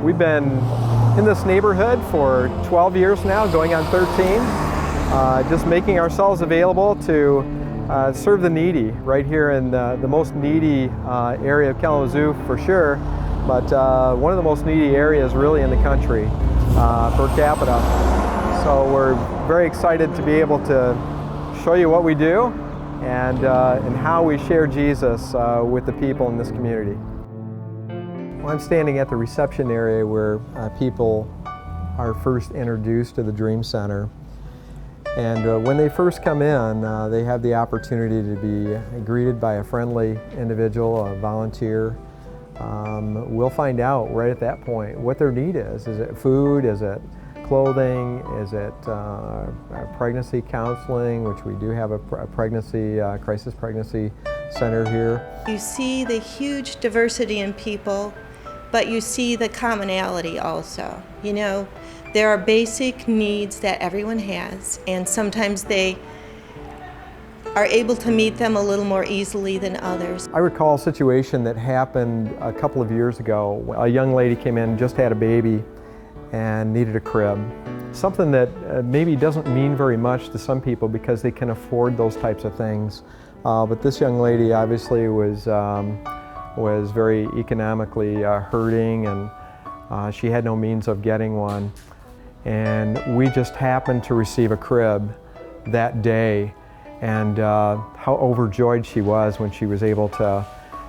We've been in this neighborhood for 12 years now, going on 13, just making ourselves available to serve the needy right here in the most needy area of Kalamazoo for sure, but one of the most needy areas really in the country per capita. So we're very excited to be able to show you what we do and how we share Jesus with the people in this community. Well, I'm standing at the reception area where people are first introduced to the Dream Center. And when they first come in, they have the opportunity to be greeted by a friendly individual, a volunteer. We'll find out right at that point what their need is. Is it food? Is it clothing? Is it pregnancy counseling, which we do have a pregnancy, crisis pregnancy center here. You see the huge diversity in people, but you see the commonality also. You know, there are basic needs that everyone has, and sometimes they are able to meet them a little more easily than others. I recall a situation that happened a couple of years ago. A young lady came in, just had a baby, and needed a crib. Something that maybe doesn't mean very much to some people because they can afford those types of things. But this young lady obviously was very economically hurting, and she had no means of getting one. And we just happened to receive a crib that day, and how overjoyed she was when she was able to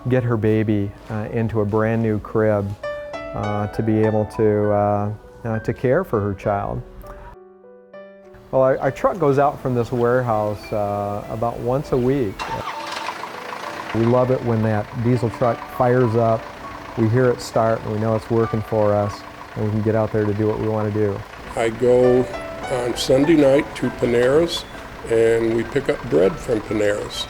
get her baby into a brand new crib to be able to care for her child. Well, our truck goes out from this warehouse about once a week. We love it when that diesel truck fires up, we hear it start, and we know it's working for us, and we can get out there to do what we want to do. I go on Sunday night to Panera's, and we pick up bread from Panera's.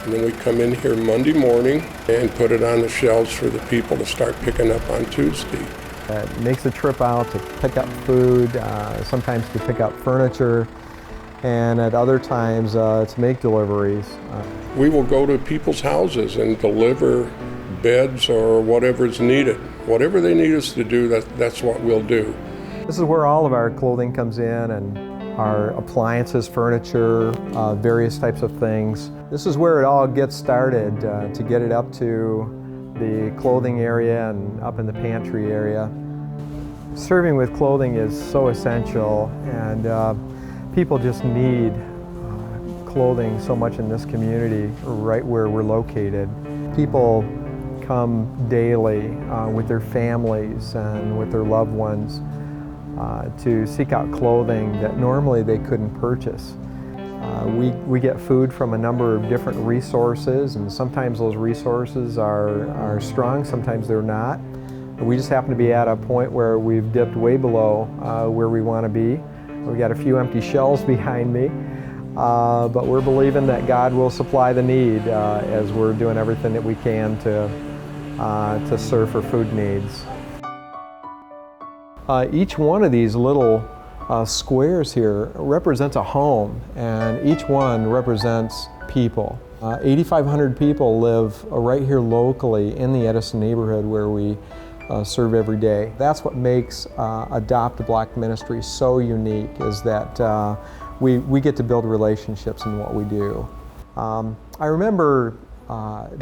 And then we come in here Monday morning and put it on the shelves for the people to start picking up on Tuesday. It makes a trip out to pick up food, sometimes to pick up furniture, and at other times to make deliveries. We will go to people's houses and deliver beds or whatever's needed. Whatever they need us to do, that's what we'll do. This is where all of our clothing comes in, and our appliances, furniture, various types of things. This is where it all gets started to get it up to the clothing area and up in the pantry area. Serving with clothing is so essential, and people just need clothing so much in this community right where we're located. People come daily with their families and with their loved ones to seek out clothing that normally they couldn't purchase. We get food from a number of different resources, and sometimes those resources are strong, sometimes they're not. We just happen to be at a point where we've dipped way below where we want to be. We've got a few empty shelves behind me, but we're believing that God will supply the need as we're doing everything that we can to serve for food needs. Each one of these little squares here represents a home, and each one represents people. 8,500 people live right here locally in the Edison neighborhood where we serve every day. That's what makes Adopt a Block ministry so unique, is that we get to build relationships in what we do. I remember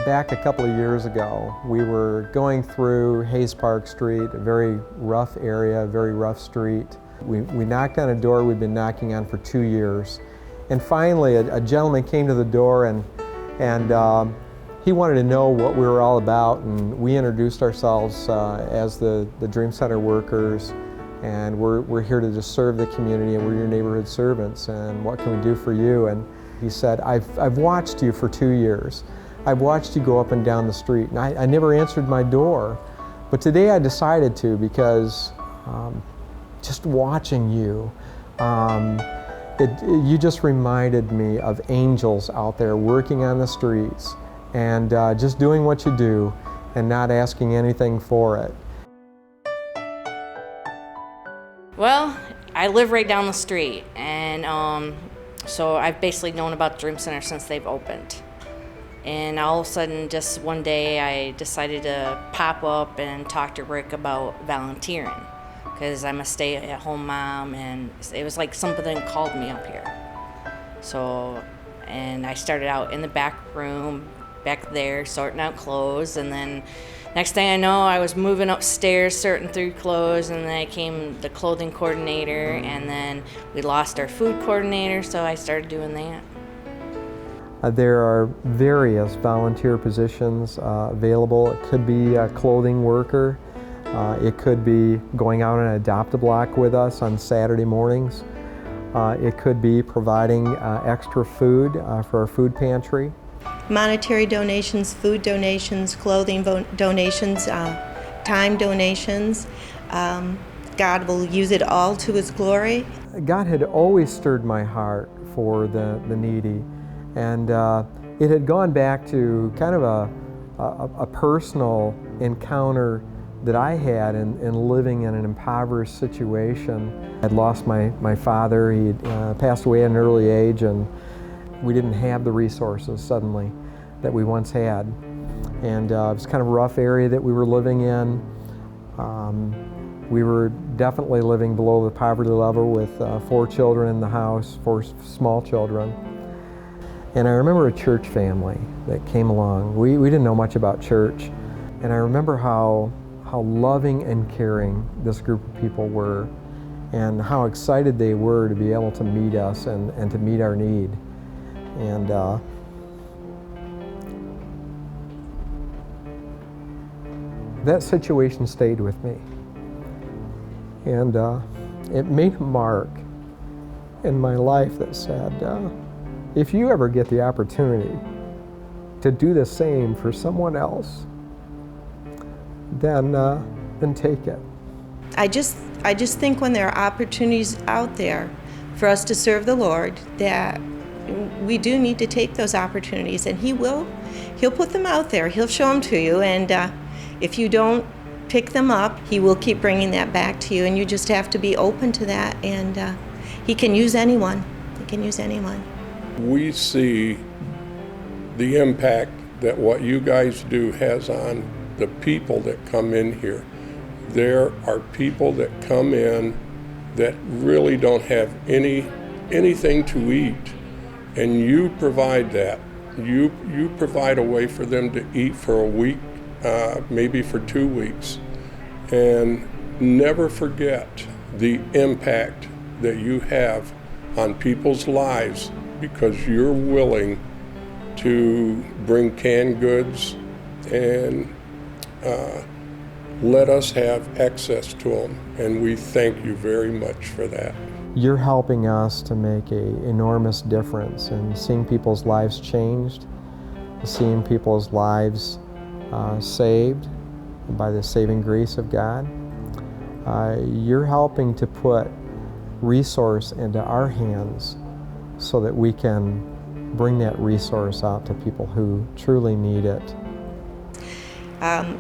back a couple of years ago, we were going through Hayes Park Street, a very rough area, a very rough street. We knocked on a door we'd been knocking on for 2 years. And finally, a gentleman came to the door, and he wanted to know what we were all about, and we introduced ourselves as the Dream Center workers, and we're here to just serve the community, and we're your neighborhood servants, and what can we do for you? And he said, I've watched you for 2 years. I've watched you go up and down the street, and I never answered my door, but today I decided to, because just watching you, you just reminded me of angels out there working on the streets, and just doing what you do and not asking anything for it. Well, I live right down the street, and so I've basically known about Dream Center since they've opened. And all of a sudden, just one day, I decided to pop up and talk to Rick about volunteering, because I'm a stay-at-home mom, and it was like something called me up here. So, and I started out in the back room, back there, sorting out clothes, and then next thing I know, I was moving upstairs, sorting through clothes, and then I became the clothing coordinator, and then we lost our food coordinator, so I started doing that. There are various volunteer positions available. It could be a clothing worker. It could be going out and adopt-a-block with us on Saturday mornings. It could be providing extra food for our food pantry. Monetary donations, food donations, clothing donations, time donations. God will use it all to His glory. God had always stirred my heart for the needy, and it had gone back to kind of a personal encounter that I had in living in an impoverished situation. I'd lost my father. He passed away at an early age, and we didn't have the resources suddenly that we once had. And it was kind of a rough area that we were living in. We were definitely living below the poverty level with 4 children in the house, 4 small children. And I remember a church family that came along. We didn't know much about church. And I remember how loving and caring this group of people were, and how excited they were to be able to meet us and to meet our need. And that situation stayed with me. And it made a mark in my life that said, if you ever get the opportunity to do the same for someone else, then take it. I just think when there are opportunities out there for us to serve the Lord, that we do need to take those opportunities, and He'll put them out there. He'll show them to you, and if you don't pick them up, He will keep bringing that back to you, and you just have to be open to that. And He can use anyone. He can use anyone. We see the impact that what you guys do has on the people that come in here. There are people that come in that really don't have anything to eat, and you provide that. You provide a way for them to eat for a week, maybe for 2 weeks, and never forget the impact that you have on people's lives, because you're willing to bring canned goods and let us have access to them, and we thank you very much for that. You're helping us to make an enormous difference in seeing people's lives changed, seeing people's lives saved by the saving grace of God. You're helping to put resource into our hands so that we can bring that resource out to people who truly need it.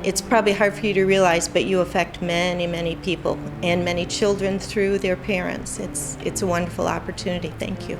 It's probably hard for you to realize, but you affect many, many people and many children through their parents. It's a wonderful opportunity. Thank you.